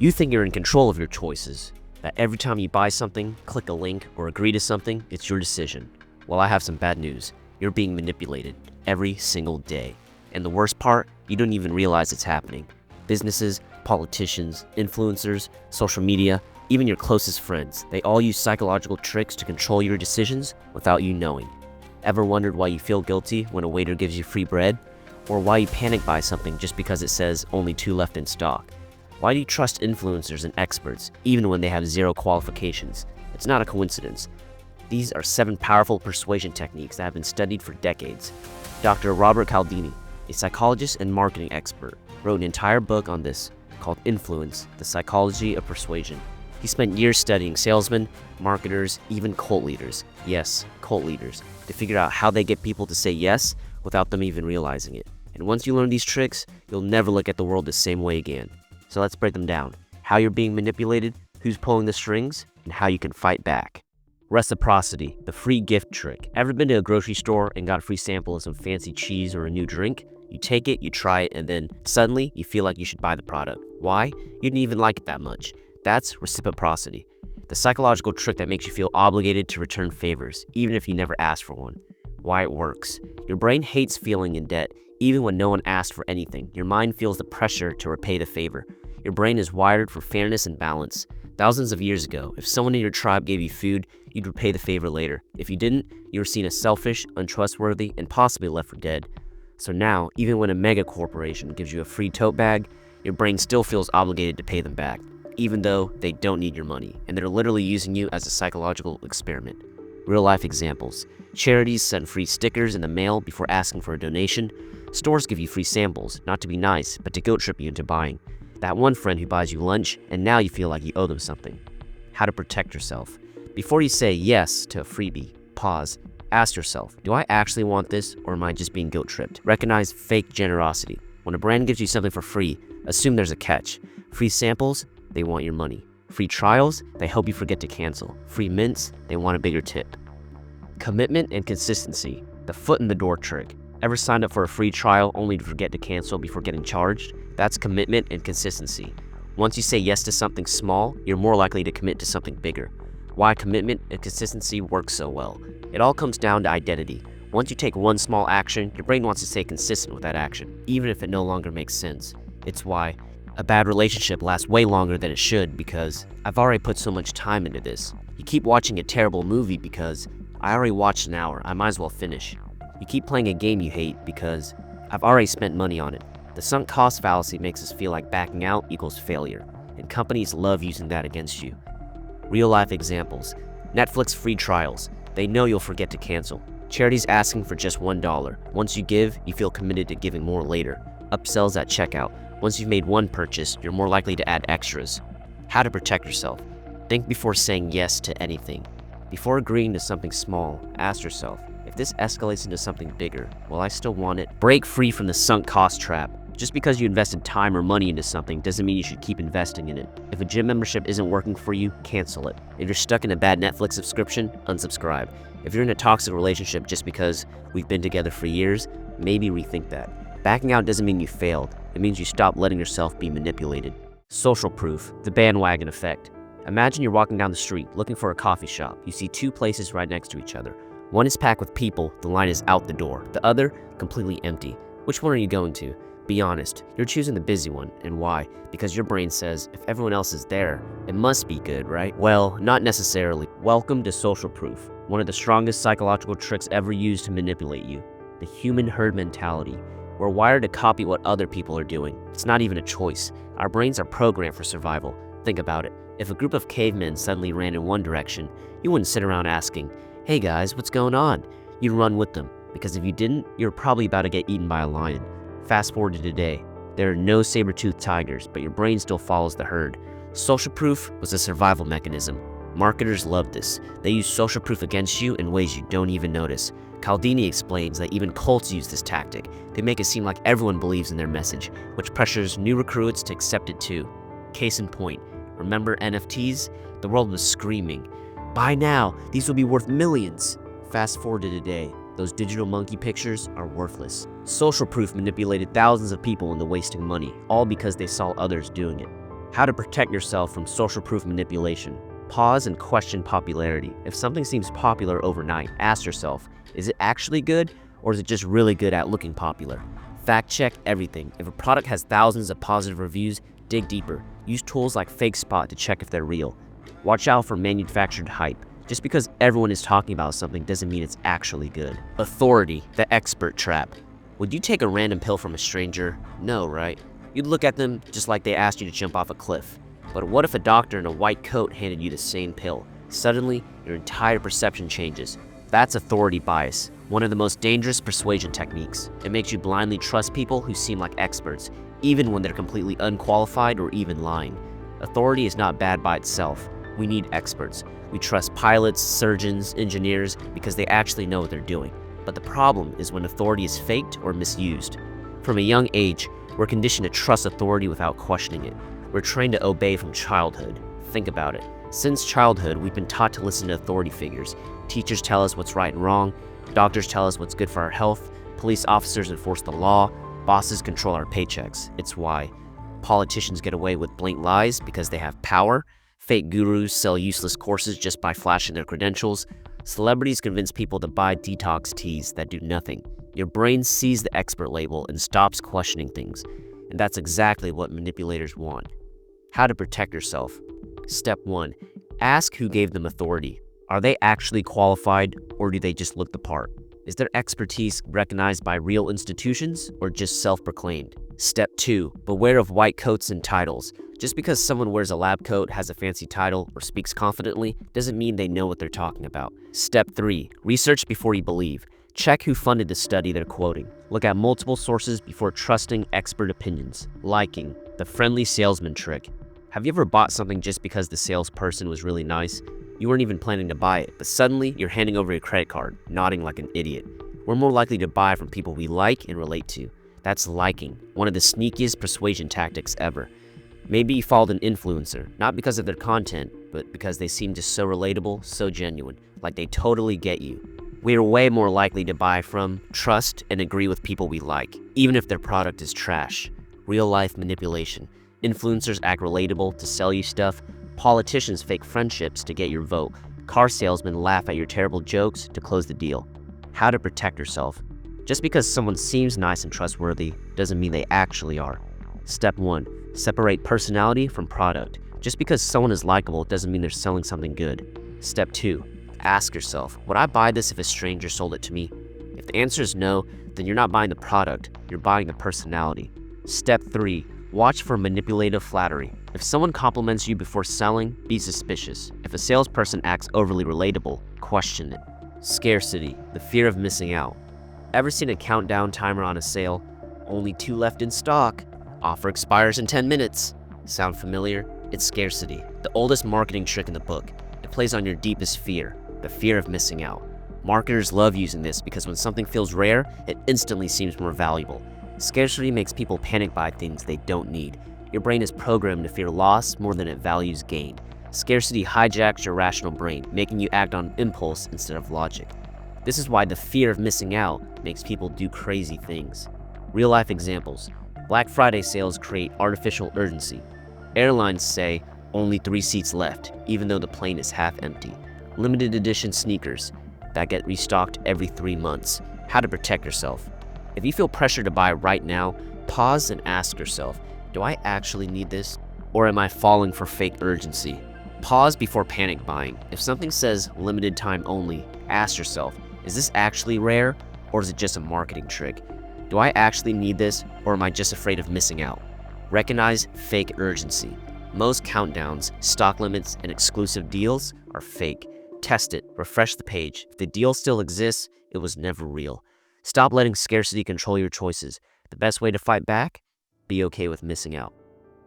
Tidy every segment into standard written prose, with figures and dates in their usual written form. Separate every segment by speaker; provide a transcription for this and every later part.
Speaker 1: You think you're in control of your choices, that every time you buy something, click a link, or agree to something, it's your decision. Well, I have some bad news. You're being manipulated every single day. And the worst part, you don't even realize it's happening. Businesses, politicians, influencers, social media, even your closest friends, they all use psychological tricks to control your decisions without you knowing. Ever wondered why you feel guilty when a waiter gives you free bread? Or why you panic buy something just because it says only 2 left in stock? Why do you trust influencers and experts even when they have 0 qualifications? It's not a coincidence. These are 7 powerful persuasion techniques that have been studied for decades. Dr. Robert Cialdini, a psychologist and marketing expert, wrote an entire book on this called Influence: The Psychology of Persuasion. He spent years studying salesmen, marketers, even cult leaders. Yes, cult leaders, to figure out how they get people to say yes without them even realizing it. And once you learn these tricks, you'll never look at the world the same way again. So let's break them down. How you're being manipulated, who's pulling the strings, and how you can fight back. Reciprocity, the free gift trick. Ever been to a grocery store and got a free sample of some fancy cheese or a new drink? You take it, you try it, and then suddenly you feel like you should buy the product. Why? You didn't even like it that much. That's reciprocity, the psychological trick that makes you feel obligated to return favors, even if you never asked for one. Why it works. Your brain hates feeling in debt, even when no one asked for anything. Your mind feels the pressure to repay the favor. Your brain is wired for fairness and balance. Thousands of years ago, if someone in your tribe gave you food, you'd repay the favor later. If you didn't, you were seen as selfish, untrustworthy, and possibly left for dead. So now, even when a mega corporation gives you a free tote bag, your brain still feels obligated to pay them back, even though they don't need your money, and they're literally using you as a psychological experiment. Real-life examples. Charities send free stickers in the mail before asking for a donation. Stores give you free samples, not to be nice, but to guilt trip you into buying. That one friend who buys you lunch, and now you feel like you owe them something. How to protect yourself. Before you say yes to a freebie, pause. Ask yourself, do I actually want this, or am I just being guilt tripped? Recognize fake generosity. When a brand gives you something for free, assume there's a catch. Free samples, they want your money. Free trials, they hope you forget to cancel. Free mints, they want a bigger tip. Commitment and consistency, the foot in the door trick. Ever signed up for a free trial only to forget to cancel before getting charged? That's commitment and consistency. Once you say yes to something small, you're more likely to commit to something bigger. Why commitment and consistency work so well? It all comes down to identity. Once you take one small action, your brain wants to stay consistent with that action, even if it no longer makes sense. It's why a bad relationship lasts way longer than it should, because I've already put so much time into this. You keep watching a terrible movie because I already watched an hour, I might as well finish. You keep playing a game you hate because I've already spent money on it. The sunk cost fallacy makes us feel like backing out equals failure, and companies love using that against you. Real life examples. Netflix free trials. They know you'll forget to cancel. Charities asking for just $1. Once you give, you feel committed to giving more later. Upsells at checkout. Once you've made one purchase, you're more likely to add extras. How to protect yourself. Think before saying yes to anything. Before agreeing to something small, ask yourself, if this escalates into something bigger, will I still want it? Break free from the sunk cost trap. Just because you invested time or money into something doesn't mean you should keep investing in it. If a gym membership isn't working for you, cancel it. If you're stuck in a bad Netflix subscription, unsubscribe. If you're in a toxic relationship just because we've been together for years, maybe rethink that. Backing out doesn't mean you failed. It means you stopped letting yourself be manipulated. Social proof, the bandwagon effect. Imagine you're walking down the street looking for a coffee shop. You see 2 places right next to each other. One is packed with people, the line is out the door. The other, completely empty. Which one are you going to? Be honest, you're choosing the busy one, and why? Because your brain says, if everyone else is there, it must be good, right? Well, not necessarily. Welcome to social proof, one of the strongest psychological tricks ever used to manipulate you. The human herd mentality. We're wired to copy what other people are doing. It's not even a choice. Our brains are programmed for survival. Think about it. If a group of cavemen suddenly ran in one direction, you wouldn't sit around asking, hey guys, what's going on? You'd run with them, because if you didn't, you're probably about to get eaten by a lion. Fast forward to today. There are no saber-toothed tigers, but your brain still follows the herd. Social proof was a survival mechanism. Marketers love this. They use social proof against you in ways you don't even notice. Cialdini explains that even cults use this tactic. They make it seem like everyone believes in their message, which pressures new recruits to accept it too. Case in point, remember NFTs? The world was screaming, buy now, these will be worth millions. Fast forward to today. Those digital monkey pictures are worthless. Social proof manipulated thousands of people into wasting money, all because they saw others doing it. How to protect yourself from social proof manipulation. Pause and question popularity. If something seems popular overnight, ask yourself, is it actually good, or is it just really good at looking popular? Fact check everything. If a product has thousands of positive reviews, dig deeper. Use tools like FakeSpot to check if they're real. Watch out for manufactured hype. Just because everyone is talking about something doesn't mean it's actually good. Authority, the expert trap. Would you take a random pill from a stranger? No, right? You'd look at them just like they asked you to jump off a cliff. But what if a doctor in a white coat handed you the same pill? Suddenly, your entire perception changes. That's authority bias, one of the most dangerous persuasion techniques. It makes you blindly trust people who seem like experts, even when they're completely unqualified or even lying. Authority is not bad by itself. We need experts. We trust pilots, surgeons, engineers because they actually know what they're doing. But the problem is when authority is faked or misused. From a young age, we're conditioned to trust authority without questioning it. We're trained to obey from childhood. Think about it. Since childhood, we've been taught to listen to authority figures. Teachers tell us what's right and wrong. Doctors tell us what's good for our health. Police officers enforce the law. Bosses control our paychecks. It's why politicians get away with blatant lies because they have power. Fake gurus sell useless courses just by flashing their credentials. Celebrities convince people to buy detox teas that do nothing. Your brain sees the expert label and stops questioning things. And that's exactly what manipulators want. How to protect yourself. Step 1. Ask who gave them authority. Are they actually qualified, or do they just look the part? Is their expertise recognized by real institutions or just self-proclaimed? Step 2. Beware of white coats and titles. Just because someone wears a lab coat, has a fancy title, or speaks confidently doesn't mean they know what they're talking about. Step 3. Research before you believe. Check who funded the study they're quoting. Look at multiple sources before trusting expert opinions. Liking, the friendly salesman trick. Have you ever bought something just because the salesperson was really nice? You weren't even planning to buy it, but suddenly you're handing over your credit card, nodding like an idiot. We're more likely to buy from people we like and relate to. That's liking, one of the sneakiest persuasion tactics ever. Maybe you followed an influencer, not because of their content, but because they seem just so relatable, so genuine, like they totally get you. We are way more likely to buy from, trust, and agree with people we like, even if their product is trash. Real-life manipulation. Influencers act relatable to sell you stuff. Politicians fake friendships to get your vote. Car salesmen laugh at your terrible jokes to close the deal. How to protect yourself. Just because someone seems nice and trustworthy doesn't mean they actually are. Step 1. Separate personality from product. Just because someone is likable doesn't mean they're selling something good. Step 2. Ask yourself, would I buy this if a stranger sold it to me? If the answer is no, then you're not buying the product, you're buying the personality. Step 3. Watch for manipulative flattery. If someone compliments you before selling, be suspicious. If a salesperson acts overly relatable, question it. Scarcity, the fear of missing out. Ever seen a countdown timer on a sale? Only 2 left in stock. Offer expires in 10 minutes. Sound familiar? It's scarcity, the oldest marketing trick in the book. It plays on your deepest fear, the fear of missing out. Marketers love using this because when something feels rare, it instantly seems more valuable. Scarcity makes people panic buy things they don't need. Your brain is programmed to fear loss more than it values gain. Scarcity hijacks your rational brain, making you act on impulse instead of logic. This is why the fear of missing out makes people do crazy things. Real-life examples. Black Friday sales create artificial urgency. Airlines say, only 3 seats left, even though the plane is half empty. Limited edition sneakers that get restocked every 3 months. How to protect yourself. If you feel pressure to buy right now, pause and ask yourself, do I actually need this? Or am I falling for fake urgency? Pause before panic buying. If something says limited time only, ask yourself, is this actually rare, or is it just a marketing trick? Do I actually need this, or am I just afraid of missing out? Recognize fake urgency. Most countdowns, stock limits, and exclusive deals are fake. Test it, refresh the page. If the deal still exists, it was never real. Stop letting scarcity control your choices. The best way to fight back? Be okay with missing out.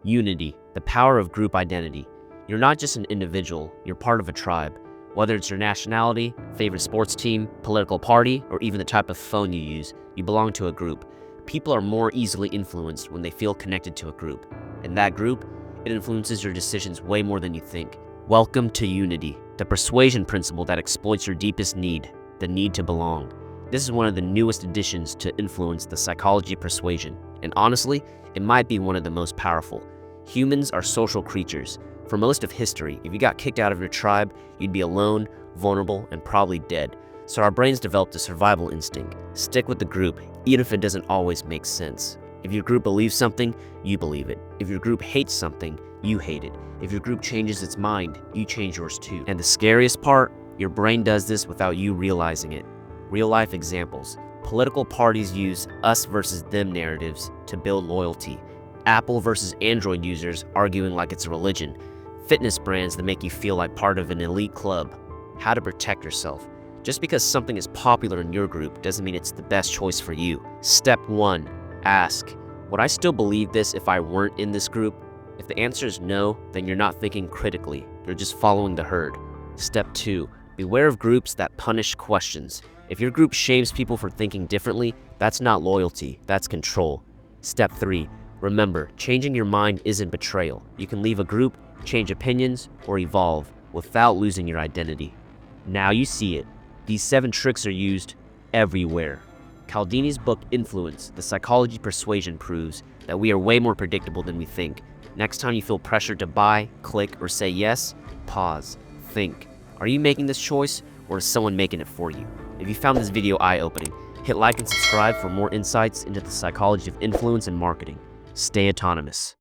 Speaker 1: Unity, the power of group identity. You're not just an individual, you're part of a tribe. Whether it's your nationality, favorite sports team, political party, or even the type of phone you use, you belong to a group. People are more easily influenced when they feel connected to a group. In that group, it influences your decisions way more than you think. Welcome to Unity, the persuasion principle that exploits your deepest need, the need to belong. This is one of the newest additions to influence the psychology of persuasion, and honestly, it might be one of the most powerful. Humans are social creatures. For most of history, if you got kicked out of your tribe, you'd be alone, vulnerable, and probably dead. So our brains developed a survival instinct. Stick with the group, even if it doesn't always make sense. If your group believes something, you believe it. If your group hates something, you hate it. If your group changes its mind, you change yours too. And the scariest part, your brain does this without you realizing it. Real life examples. Political parties use us versus them narratives to build loyalty. Apple versus Android users arguing like it's a religion. Fitness brands that make you feel like part of an elite club. How to protect yourself. Just because something is popular in your group doesn't mean it's the best choice for you. Step 1. Ask. Would I still believe this if I weren't in this group? If the answer is no, then you're not thinking critically. You're just following the herd. Step 2. Beware of groups that punish questions. If your group shames people for thinking differently, that's not loyalty, that's control. Step 3. Remember, changing your mind isn't betrayal. You can leave a group, change opinions, or evolve without losing your identity. Now you see it. These 7 tricks are used everywhere. Cialdini's book Influence, The Psychology of Persuasion proves that we are way more predictable than we think. Next time you feel pressured to buy, click, or say yes, pause, think. Are you making this choice, or is someone making it for you? If you found this video eye-opening, hit like and subscribe for more insights into the psychology of influence and marketing. Stay autonomous.